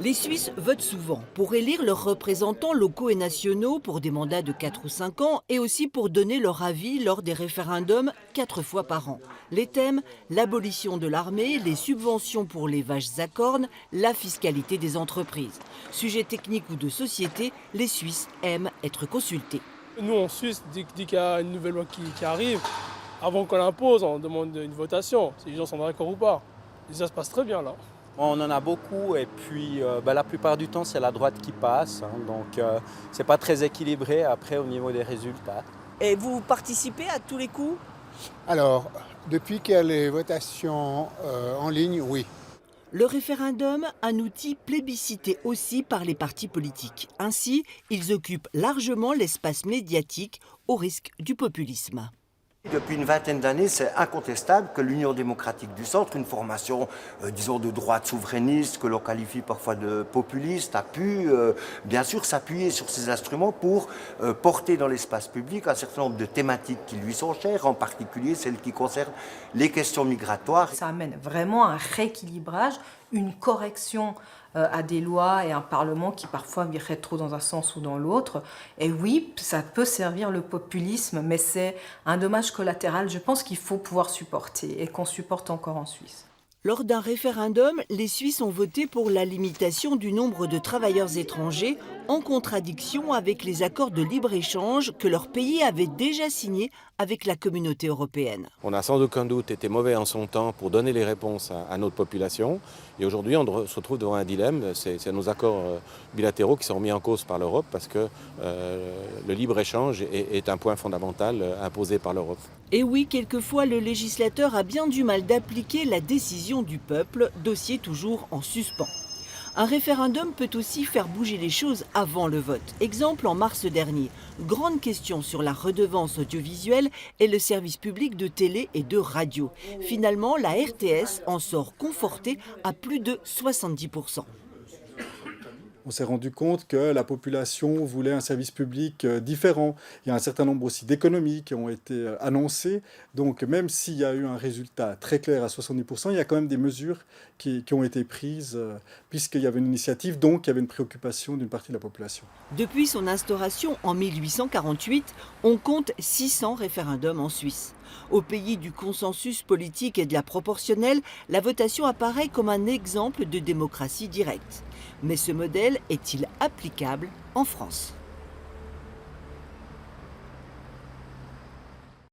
Les Suisses votent souvent pour élire leurs représentants locaux et nationaux pour des mandats de 4 ou 5 ans et aussi pour donner leur avis lors des référendums 4 fois par an. Les thèmes, l'abolition de l'armée, les subventions pour les vaches à cornes, la fiscalité des entreprises. Sujet technique ou de société, les Suisses aiment être consultés. Nous, en Suisse, dès qu'il y a une nouvelle loi qui arrive, avant qu'on l'impose, on demande une votation, si les gens sont d'accord ou pas. Et ça se passe très bien là. On en a beaucoup et puis la plupart du temps c'est la droite qui passe, hein, donc c'est pas très équilibré après au niveau des résultats. Et vous participez à tous les coups? Alors, depuis qu'il y a les votations en ligne, oui. Le référendum, un outil plébiscité aussi par les partis politiques. Ainsi, ils occupent largement l'espace médiatique au risque du populisme. Depuis une vingtaine d'années, c'est incontestable que l'Union démocratique du centre, une formation, disons, de droite souverainiste, que l'on qualifie parfois de populiste, a pu, bien sûr, s'appuyer sur ces instruments pour porter dans l'espace public un certain nombre de thématiques qui lui sont chères, en particulier celles qui concernent les questions migratoires. Ça amène vraiment un rééquilibrage, une correction à des lois et un Parlement qui parfois virait trop dans un sens ou dans l'autre. Et oui, ça peut servir le populisme, mais c'est un dommage collatéral, je pense qu'il faut pouvoir supporter et qu'on supporte encore en Suisse. Lors d'un référendum, les Suisses ont voté pour la limitation du nombre de travailleurs étrangers en contradiction avec les accords de libre-échange que leur pays avait déjà signés avec la communauté européenne. On a sans aucun doute été mauvais en son temps pour donner les réponses à notre population. Et aujourd'hui, on se retrouve devant un dilemme. C'est nos accords bilatéraux qui sont remis en cause par l'Europe parce que le libre-échange est un point fondamental imposé par l'Europe. Et oui, quelquefois, le législateur a bien du mal d'appliquer la décision du peuple, dossier toujours en suspens. Un référendum peut aussi faire bouger les choses avant le vote. Exemple en mars dernier. Grande question sur la redevance audiovisuelle et le service public de télé et de radio. Finalement, la RTS en sort confortée à plus de 70%. On s'est rendu compte que la population voulait un service public différent. Il y a un certain nombre aussi d'économies qui ont été annoncées. Donc même s'il y a eu un résultat très clair à 70%, il y a quand même des mesures qui ont été prises puisqu'il y avait une initiative, donc il y avait une préoccupation d'une partie de la population. Depuis son instauration en 1848, on compte 600 référendums en Suisse. Au pays du consensus politique et de la proportionnelle, la votation apparaît comme un exemple de démocratie directe. Mais ce modèle est-il applicable en France ?